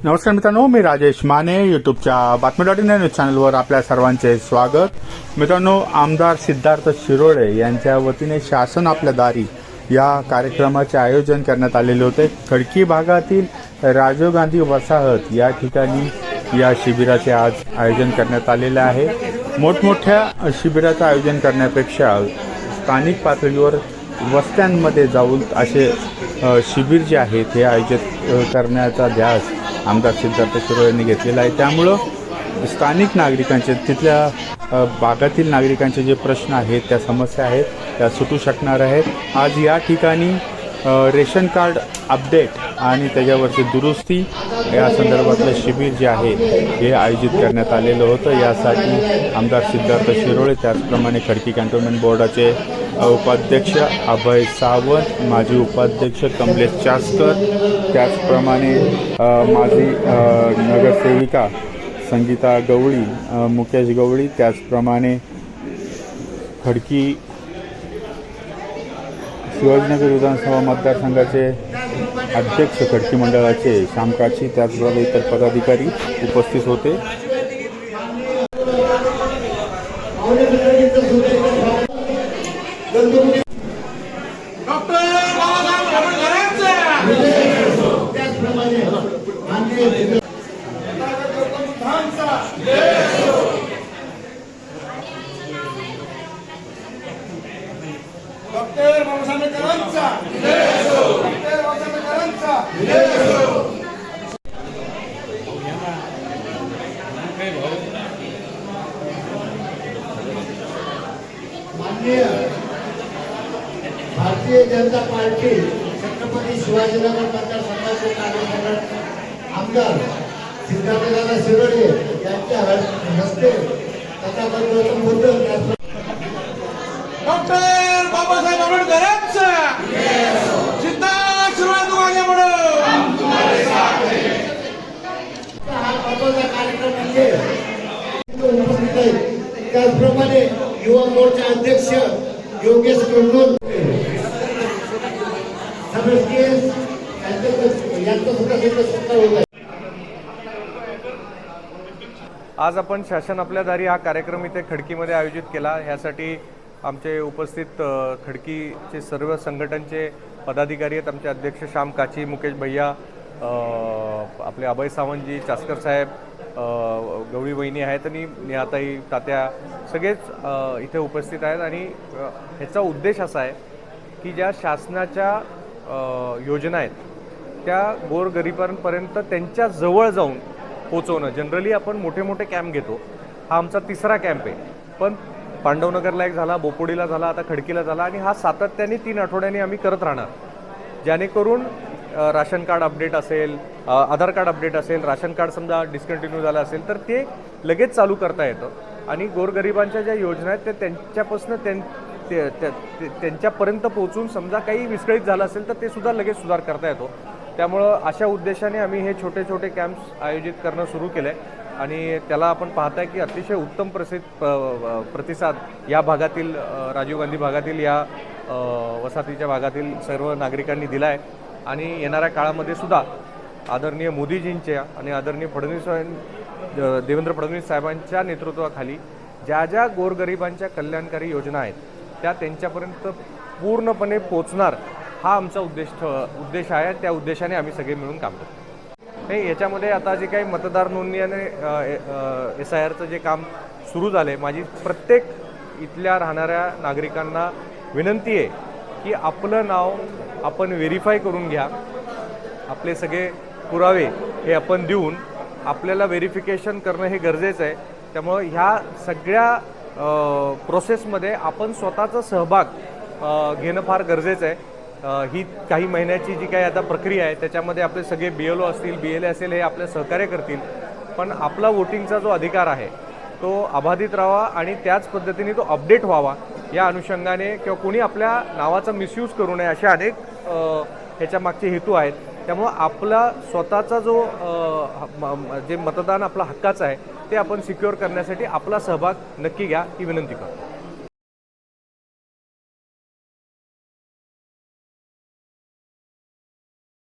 नमस्कार मित्रांनो, मी राजेश माने यूट्यूबच्या बातमी.इन न्यूज चॅनलवर आपल्या सर्वांचे स्वागत। मित्रांनो, आमदार सिद्धार्थ शिरोळे यांच्या वतीने शासन आपल्या दारी या कार्यक्रमाचे आयोजन करण्यात आलेले होते। खडकी भागातील राजीव गांधी वसाहत या ठिकाणी या शिबिराचे आज आयोजन करण्यात आलेले आहे। मोठमोठ्या शिबिराचे आयोजन करण्यापेक्षा स्थानिक पातळीवर वस्त्यांमध्ये जाऊन असे शिबिर जे आहेत हे आयोजित करण्याचा ध्यास आमदार सिद्धार्थ शिरोळे यांनी घेतलेला आहे। त्यामुळं स्थानिक नागरिकांचे, तिथल्या भागातील नागरिकांचे जे प्रश्न आहेत, त्या समस्या आहेत, त्या सुटू शकणार आहेत। आज या ठिकाणी रेशन कार्ड अपडेट आणि त्याच्यावरची दुरुस्ती या संदर्भातलं शिबिर जे आहे हे आयोजित करण्यात आलेलं होतं। यासाठी आमदार सिद्धार्थ शिरोळे, त्याचप्रमाणे खडकी कॅन्टोन्मेंट बोर्डाचे उपाध्यक्ष अभय सावंत, माजी उपाध्यक्ष कमलेश चासकर, त्याचप्रमाणे माजी नगरसेविका संगीता गवळी, मुकेश गवळी, त्याचप्रमाणे खडकी शिवाजीनगर विधानसभा मतदारसंघाचे अध्यक्ष खडकी मंडळाचे श्यामकाची, त्याचबरोबर इतर पदाधिकारी उपस्थित होते। डॉक्टर बाबासाहेब आंबेडकरांचा डॉक्टर बाबासाहेब आंबेडकरांचा माननीय भारतीय जनता पार्टी छत्रपती शिवाजीनगर मतदारसंघाचे कार्यकर्ते आमदार सिद्धार्थदादा शिरोळे यांच्या हस्ते तथागत बोलतो। डॉक्टर बाबासाहेब आंबेडकरांचा सिद्धार्थ शिरोळे तुम्हाला म्हणून हा महत्त्वाचा कार्यक्रम म्हणजे उपस्थित आहे। त्याचप्रमाणे युवा मोर्चा अध्यक्ष योगेश कुंडल आज आपण शासन आपल्या दारी हा कार्यक्रम इथे खडकीमध्ये आयोजित केला। ह्यासाठी आमचे उपस्थित खडकीचे सर्व संघटनचे पदाधिकारी आहेत। आमचे अध्यक्ष श्याम काची, मुकेश भैया, आपले अभय सावंतजी, चासकर साहेब, गवळी वहिनी आहेत आणि निहाताई, तात्या सगळेच इथे उपस्थित आहेत। आणि ह्याचा उद्देश असा आहे की ज्या शासनाच्या योजना आहेत त्या गोरगरिबांपर्यंत त्यांच्या जवळ जाऊन पोचवणं। जनरली आपण मोठे मोठे कॅम्प घेतो, हा आमचा तिसरा कॅम्प आहे, पण पांडवनगरला एक झाला, बोपोडीला झाला, आता खडकीला झाला आणि हा सातत्याने 3 आठवड्यांनी आम्ही करत राहणार, जेणेकरून राशन कार्ड अपडेट असेल, आधार कार्ड अपडेट असेल, राशन कार्ड समजा डिस्कंटिन्यू झालं असेल तर ते लगेच चालू करता येतं आणि गोरगरिबांच्या ज्या योजना आहेत त्या त्यांच्यापासून त्यांच्यापर्यंत पोहोचून समजा काही विस्कळीत झालं असेल तर ते सुद्धा लगेच सुधार करता येतो। त्यामुळं अशा उद्देशाने आम्ही हे छोटे छोटे कॅम्प्स आयोजित करणं सुरू केलं आहे आणि त्याला आपण पाहताय की अतिशय उत्तम प्रतिसाद या भागातील, राजीव गांधी भागातील, या वसाहतीच्या भागातील सर्व नागरिकांनी दिला आहे। आणि येणाऱ्या काळामध्ये सुद्धा आदरणीय मोदीजींच्या आणि आदरणीय देवेंद्र फडणवीस साहेबांच्या नेतृत्वाखाली ज्या ज्या गोरगरिबांच्या कल्याणकारी योजना आहेत त्या त्यांच्यापर्यंत पूर्णपणे पोचणार, हा आमचा उद्देश आहे। त्या उद्देशाने आम्ही सगळे मिळून काम करतो। हे याच्यामध्ये आता जे काही मतदार नोंदणी आणि SIRचं जे काम सुरू झाले, माझी प्रत्येक इथल्या राहणाऱ्या नागरिकांना विनंती आहे की आपलं नाव आपण व्हेरीफाय करून घ्या। आपले सगळे पुरावे हे आपण देऊन आपल्याला व्हेरिफिकेशन करणं हे गरजेचं आहे। त्यामुळं ह्या सगळ्या प्रोसेसमध्ये आपण स्वतःचा सहभाग घेणं फार गरजेचं आहे। ही काही महिन्याची जी काही आता प्रक्रिया आहे त्याच्यामध्ये आपले सगळे BLO असतील, BLA असेल, हे आपले सहकार्य करतील, पण आपला वोटिंगचा जो अधिकार आहे तो अबाधित राहावा आणि त्याच पद्धतीने तो अपडेट व्हावा या अनुषंगाने, किंवा कोणी आपल्या नावाचा मिसयूज करू नये, असे अनेक ह्याच्या मागचे हेतू आहेत। त्यामुळं आपला स्वतःचा जो जे मतदान आपला हक्काचं आहे ते आपण सिक्युअर करण्यासाठी आपला सहभाग नक्की घ्या ही विनंती करतो।